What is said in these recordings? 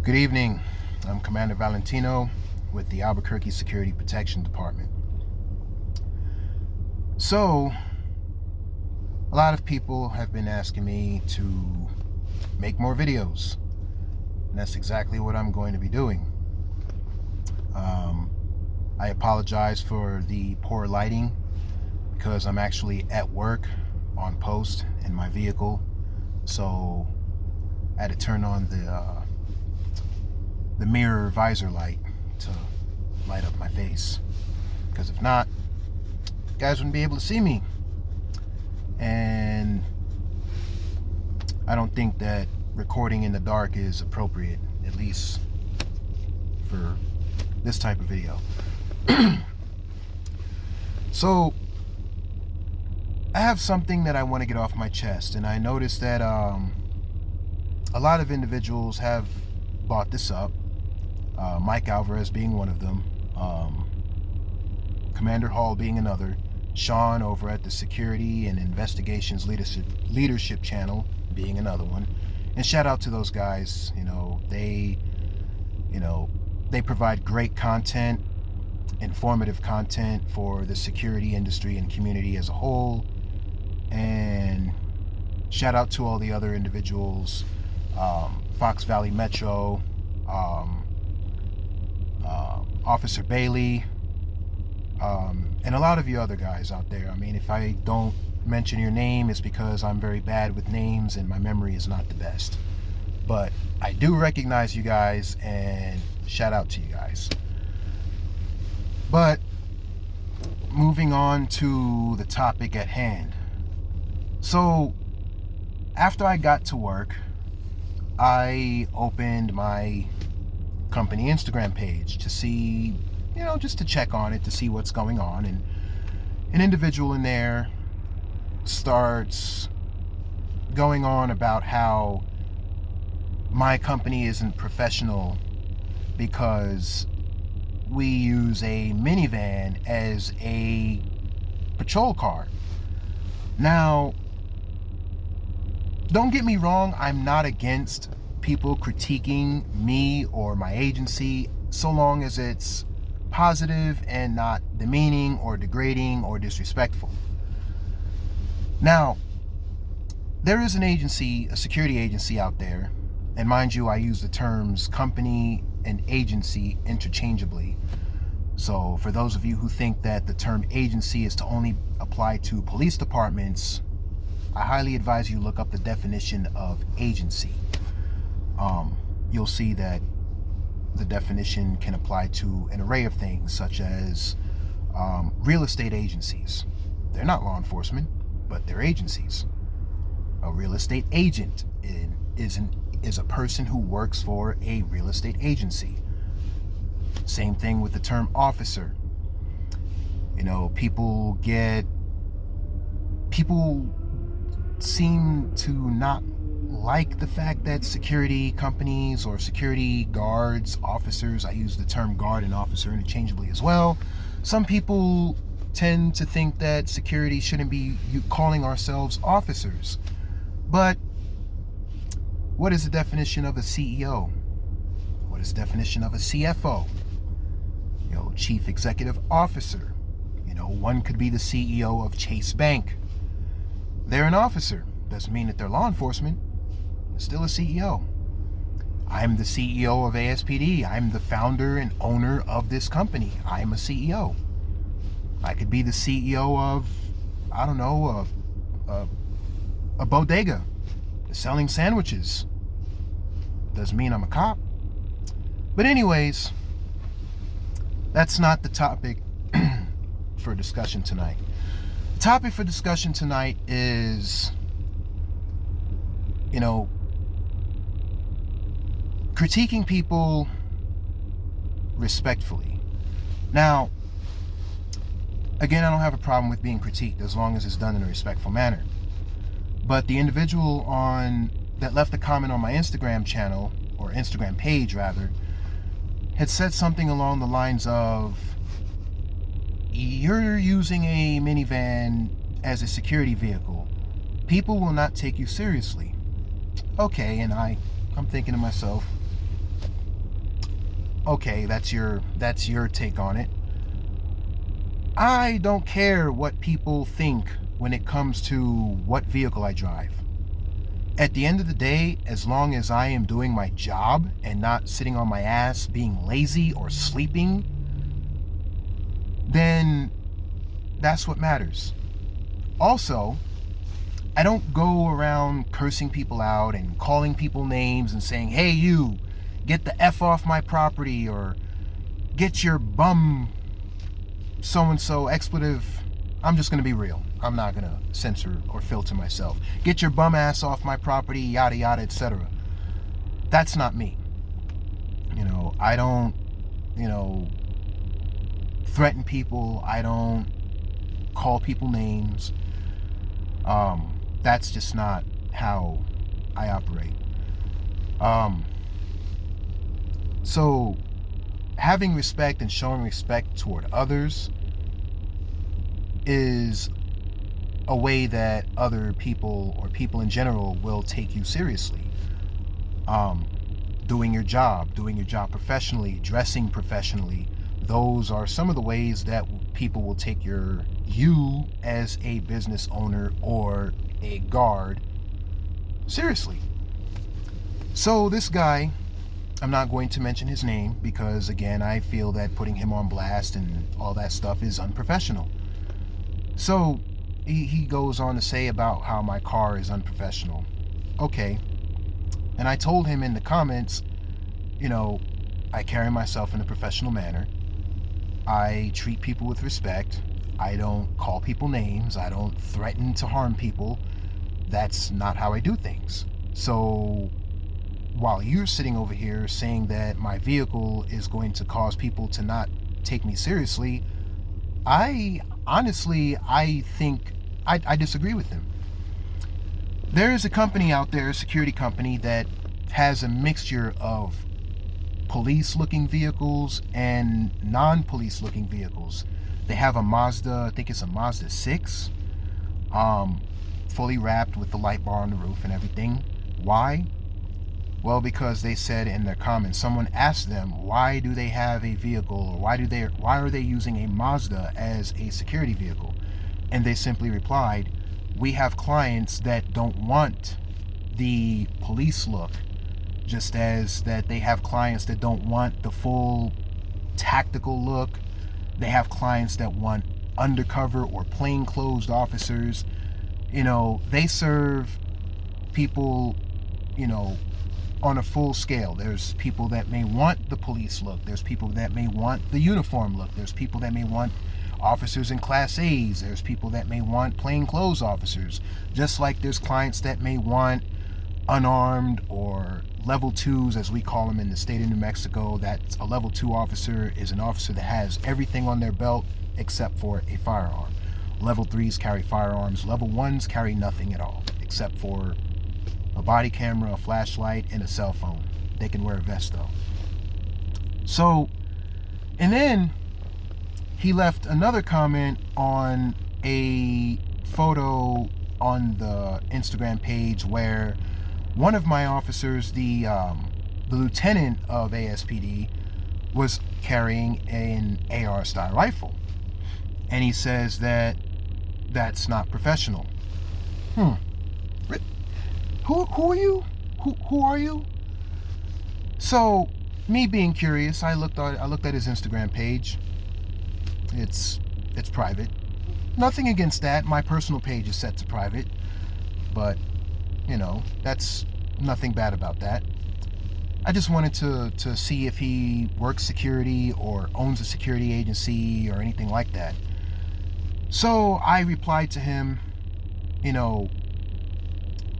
Good evening. I'm Commander Valentino with the Albuquerque Security Protection Department. So, a lot of people have been asking me to make more videos, and that's exactly what I'm going to be doing. I apologize for the poor lighting because I'm actually at work on post in my vehicle, so I had to turn on the mirror visor light to light up my face, because if not, you guys wouldn't be able to see me. And I don't think that recording in the dark is appropriate, at least for this type of video. So I have something that I want to get off my chest, and I noticed that a lot of individuals have brought this up. Mike Alvarez being one of them, Commander Hall being another, Sean over at the Security and Investigations Leadership Channel being another one. And shout out to those guys. They provide great content, informative content for the security industry and community as a whole. And shout out to all the other individuals, Fox Valley Metro, Officer Bailey, and a lot of you other guys out there. I mean, if I don't mention your name, it's because I'm very bad with names and my memory is not the best. But I do recognize you guys, and shout out to you guys. But moving on to the topic at hand. So after I got to work, I opened my company Instagram page to see, just to check on it, to see what's going on. And an individual in there starts going on about how my company isn't professional because we use a minivan as a patrol car. Now, don't get me wrong, I'm not against people critiquing me or my agency, so long as it's positive and not demeaning or degrading or disrespectful. Now, there is an agency, a security agency out there, and mind you, I use the terms company and agency interchangeably. So for those of you who think that the term agency is to only apply to police departments, I highly advise you look up the definition of agency. You'll see that the definition can apply to an array of things, such as real estate agencies. They're not law enforcement, but they're agencies. A real estate agent is a person who works for a real estate agency. Same thing with the term officer. People seem to not like the fact that security companies or security guards, officers, I use the term guard and officer interchangeably as well. Some people tend to think that security shouldn't be calling ourselves officers. But what is the definition of a CEO? What is the definition of a CFO? Chief Executive Officer. One could be the CEO of Chase Bank. They're an officer. Doesn't mean that they're law enforcement. They're still a CEO. I'm the CEO of ASPD. I'm the founder and owner of this company. I'm a CEO. I could be the CEO of, a bodega selling sandwiches. Doesn't mean I'm a cop. But anyways, that's not the topic for discussion tonight. The topic for discussion tonight is, critiquing people respectfully. Now, again, I don't have a problem with being critiqued as long as it's done in a respectful manner. But the individual that left a comment on my Instagram channel, or Instagram page rather, had said something along the lines of, you're using a minivan as a security vehicle. People will not take you seriously. Okay, and I'm thinking to myself, Okay, that's your take on it. I don't care what people think when it comes to what vehicle I drive. At the end of the day, as long as I am doing my job and not sitting on my ass being lazy or sleeping, then that's what matters. Also, I don't go around cursing people out and calling people names and saying, hey, you, get the F off my property, or get your bum so-and-so expletive. I'm just going to be real. I'm not going to censor or filter myself. Get your bum ass off my property, yada, yada, etc. That's not me. I don't, threaten people. I don't call people names. That's just not how I operate. So having respect and showing respect toward others is a way that other people, or people in general, will take you seriously. Doing your job professionally, dressing professionally, those are some of the ways that people will take you as a business owner or a guard seriously. So this guy, I'm not going to mention his name because, again, I feel that putting him on blast and all that stuff is unprofessional. So he goes on to say about how my car is unprofessional. Okay. And I told him in the comments, I carry myself in a professional manner. I treat people with respect. I don't call people names. I don't threaten to harm people. That's not how I do things. So while you're sitting over here saying that my vehicle is going to cause people to not take me seriously, I think I disagree with him. There is a company out there, a security company, that has a mixture of police-looking vehicles and non-police-looking vehicles. They have a Mazda, I think it's a Mazda 6, fully wrapped with the light bar on the roof and everything. Why? Well, because they said in their comments, someone asked them, why do they have a vehicle, or why are they using a Mazda as a security vehicle? And they simply replied, we have clients that don't want the police look, just as that they have clients that don't want the full tactical look. They have clients that want undercover or plainclothes officers. They serve people, on a full scale. There's people that may want the police look. There's people that may want the uniform look. There's people that may want officers in Class A's. There's people that may want plainclothes officers. Just like there's clients that may want unarmed or level 2s, as we call them in the state of New Mexico. That's a level 2 officer is an officer that has everything on their belt except for a firearm. Level 3s carry firearms. Level 1s carry nothing at all except for a body camera, a flashlight, and a cell phone. They can wear a vest though. So, and then he left another comment on a photo on the Instagram page where one of my officers, the lieutenant of ASPD, was carrying an AR style rifle. And he says that that's not professional. Who are you? Who are you? So, me being curious, I looked at his Instagram page. It's private. Nothing against that. My personal page is set to private, but that's nothing bad about that. I just wanted to see if he works security or owns a security agency or anything like that. So I replied to him,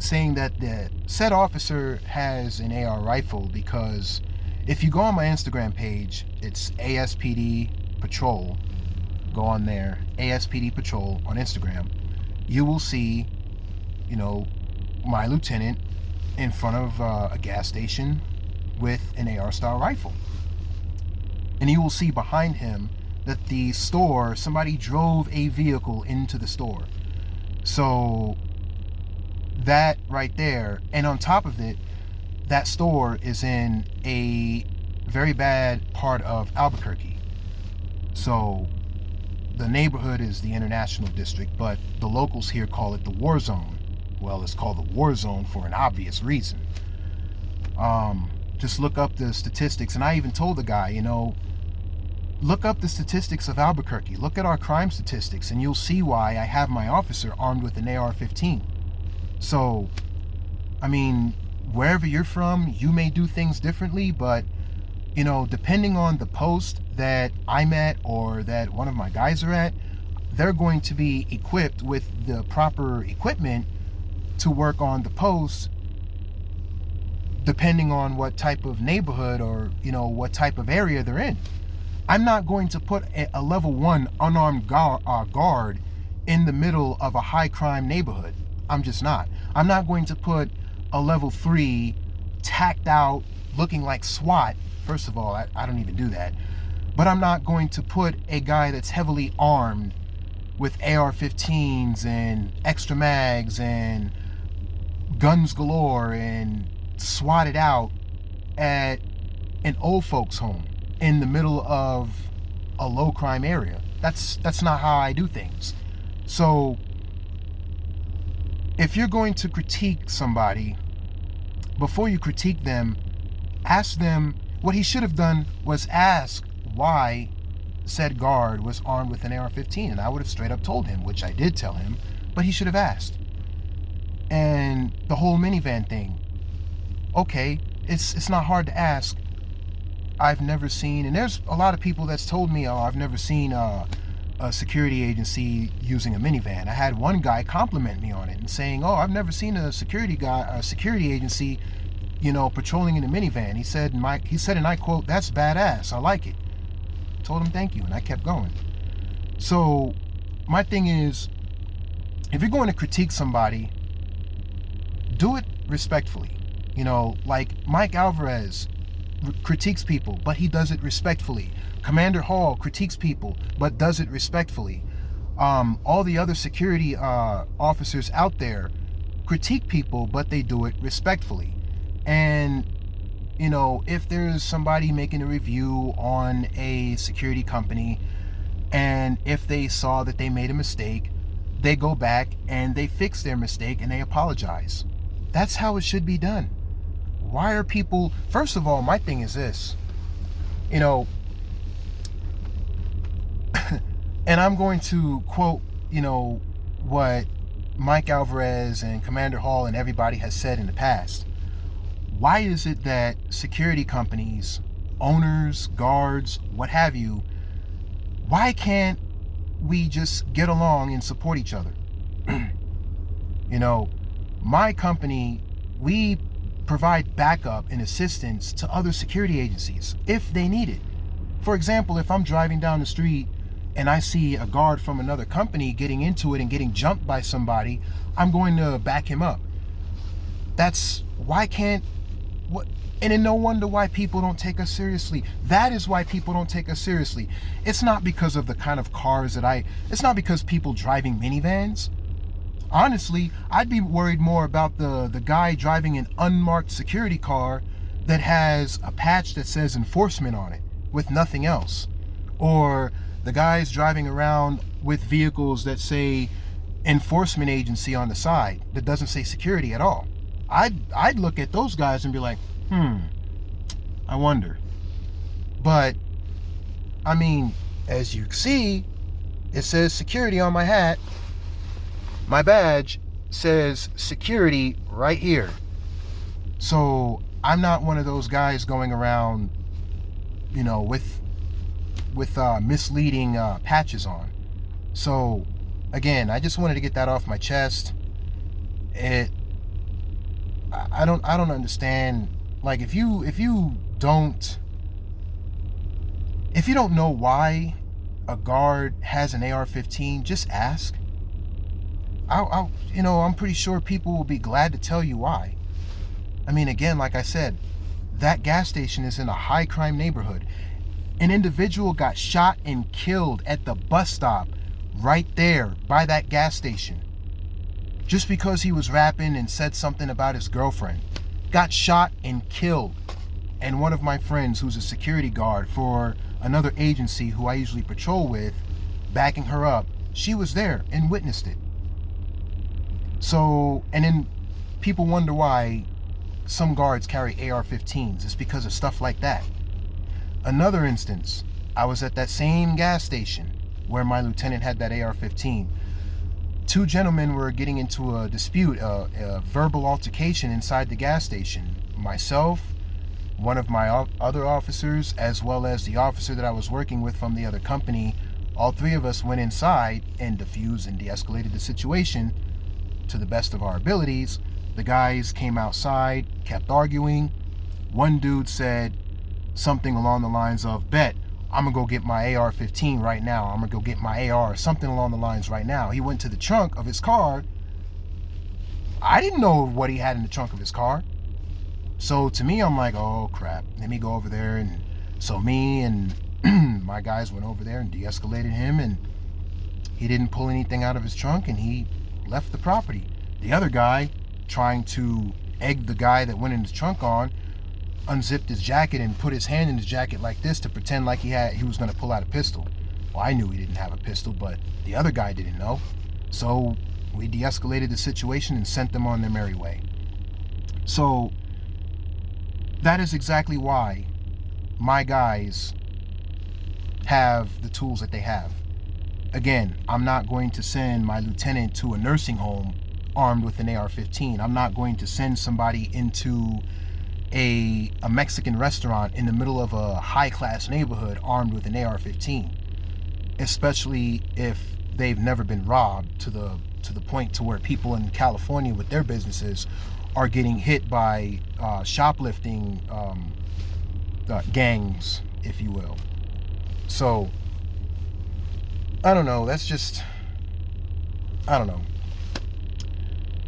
saying that the said officer has an AR rifle because if you go on my Instagram page, it's ASPD Patrol. Go on there, ASPD Patrol on Instagram. You will see, my lieutenant in front of a gas station with an AR style rifle. And you will see behind him that the store, somebody drove a vehicle into the store. So that right there, and on top of it, that store is in a very bad part of Albuquerque. So the neighborhood is the International District, but the locals here call it the War Zone. Well, it's called the War Zone for an obvious reason. Just look up the statistics, and I even told the guy, look up the statistics of Albuquerque. Look at our crime statistics, and you'll see why I have my officer armed with an AR-15. So, I mean, wherever you're from, you may do things differently, but, depending on the post that I'm at or that one of my guys are at, they're going to be equipped with the proper equipment to work on the post, depending on what type of neighborhood or, what type of area they're in. I'm not going to put a level 1 unarmed guard in the middle of a high crime neighborhood. I'm just not. I'm not going to put a level 3 tacked out looking like SWAT. First of all, I don't even do that. But I'm not going to put a guy that's heavily armed with AR-15s and extra mags and guns galore and swatted out at an old folks home in the middle of a low crime area. That's not how I do things. So if you're going to critique somebody, before you critique them, ask them. What he should have done was ask why said guard was armed with an AR-15, and I would have straight up told him, which I did tell him, but he should have asked. And the whole minivan thing, okay, it's not hard to ask. I've never seen, and there's a lot of people that's told me, I've never seen a security agency using a minivan. I had one guy compliment me on it and saying, I've never seen a security agency, patrolling in a minivan. He said, and I quote, "That's badass. I like it." Told him thank you, and I kept going. So my thing is, if you're going to critique somebody, do it respectfully. Like Mike Alvarez critiques people, but he does it respectfully. Commander Hall critiques people, but does it respectfully. All the other security officers out there critique people, but they do it respectfully. And, if there's somebody making a review on a security company, and if they saw that they made a mistake, they go back and they fix their mistake and they apologize. That's how it should be done. Why are people, first of all, my thing is this, and I'm going to quote, what Mike Alvarez and Commander Hall and everybody has said in the past. Why is it that security companies, owners, guards, what have you, why can't we just get along and support each other? My company, we provide backup and assistance to other security agencies if they need it. For example, if I'm driving down the street and I see a guard from another company getting into it and getting jumped by somebody, I'm going to back him up. And then no wonder why people don't take us seriously. That is why people don't take us seriously. It's not because of the kind of cars it's not because people driving minivans. Honestly, I'd be worried more about the guy driving an unmarked security car that has a patch that says enforcement on it with nothing else. Or the guys driving around with vehicles that say enforcement agency on the side that doesn't say security at all. I'd look at those guys and be like, I wonder. But, I mean, as you see, it says security on my hat. My badge says security right here. So, I'm not one of those guys going around, with misleading patches on. So, again, I just wanted to get that off my chest. I don't understand. Like, if you don't know why a guard has an AR-15, just ask. I'm pretty sure people will be glad to tell you why. I mean, again, like I said, that gas station is in a high crime neighborhood. An individual got shot and killed at the bus stop right there by that gas station, just because he was rapping and said something about his girlfriend. Got shot and killed. and one of my friends who's a security guard for another agency who I usually patrol with, backing her up, she was there and witnessed it. So, and then people wonder why some guards carry AR-15s. It's because of stuff like that. Another instance, I was at that same gas station where my lieutenant had that AR-15. Two gentlemen were getting into a dispute, a verbal altercation inside the gas station. Myself, one of my other officers, as well as the officer that I was working with from the other company, all three of us went inside and diffused and de-escalated the situation to the best of our abilities. The guys came outside, kept arguing. One dude said something along the lines of, "Bet, I'm gonna go get my AR-15 right now. I'm gonna go get my AR," something along the lines right now. He went to the trunk of his car. I didn't know what he had in the trunk of his car. So to me, I'm like, oh crap, let me go over there. And so me and my guys went over there and de-escalated him, and he didn't pull anything out of his trunk, and he left the property. The other guy, trying to egg the guy that went in his trunk on, unzipped his jacket and put his hand in his jacket like this to pretend like he was going to pull out a pistol. Well, I knew he didn't have a pistol, but the other guy didn't know. So we de-escalated the situation and sent them on their merry way. So that is exactly why my guys have the tools that they have. Again, I'm not going to send my lieutenant to a nursing home armed with an AR-15. I'm not going to send somebody into a Mexican restaurant in the middle of a high-class neighborhood armed with an AR-15, especially if they've never been robbed to the point to where people in California with their businesses are getting hit by shoplifting gangs, if you will. So I don't know, that's just, I don't know.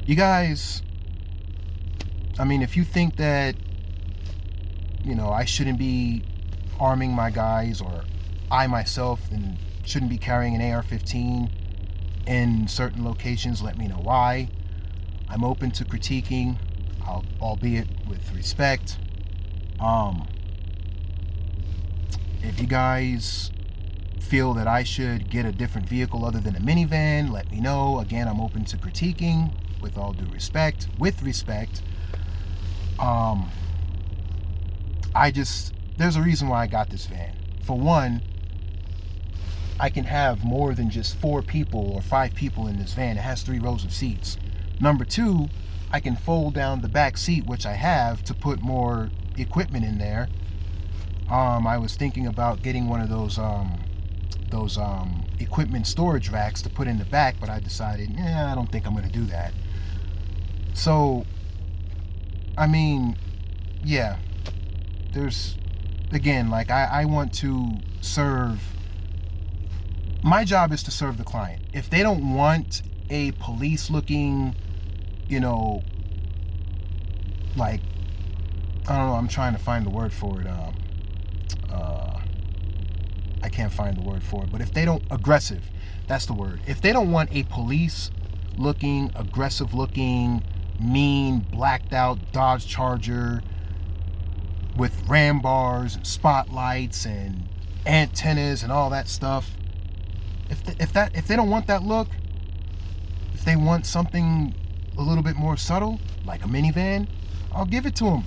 You guys, I mean, if you think that, you know, I shouldn't be arming my guys, or I myself and shouldn't be carrying an AR-15 in certain locations, let me know why. I'm open to critiquing, albeit with respect. If you guys feel that I should get a different vehicle other than a minivan, let me know. Again, I'm open to critiquing with all due respect. With respect, there's a reason why I got this van. For one, I can have more than just 4 people or 5 people in this van. It has 3 rows of seats. Number 2, I can fold down the back seat, which I have, to put more equipment in there. I was thinking about getting one of those equipment storage racks to put in the back, but I decided, I don't think I'm going to do that. So, I mean, yeah, there's, again, like, I want to serve, my job is to serve the client. If they don't want a police looking, you know, like, I don't know, I'm trying to find the word for it, I can't find the word for it, but if they don't, aggressive, that's the word. If they don't want a police looking, aggressive looking, mean, blacked out Dodge Charger with ram bars and spotlights and antennas and all that stuff, if they don't want that look, if they want something a little bit more subtle, like a minivan, I'll give it to them.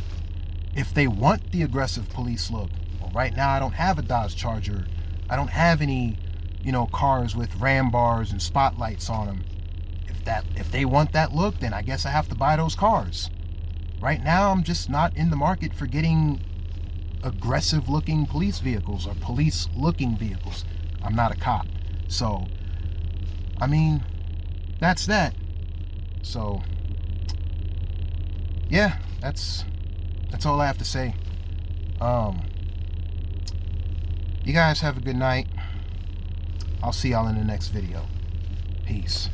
If they want the aggressive police look, well, right now I don't have a Dodge Charger. I don't have any, you know, cars with ram bars and spotlights on them. If they want that look, then I guess I have to buy those cars. Right now, I'm just not in the market for getting aggressive looking police vehicles or police looking vehicles. I'm not a cop. So, I mean, that's that. So, yeah, that's all I have to say. You guys have a good night. I'll see y'all in the next video. Peace.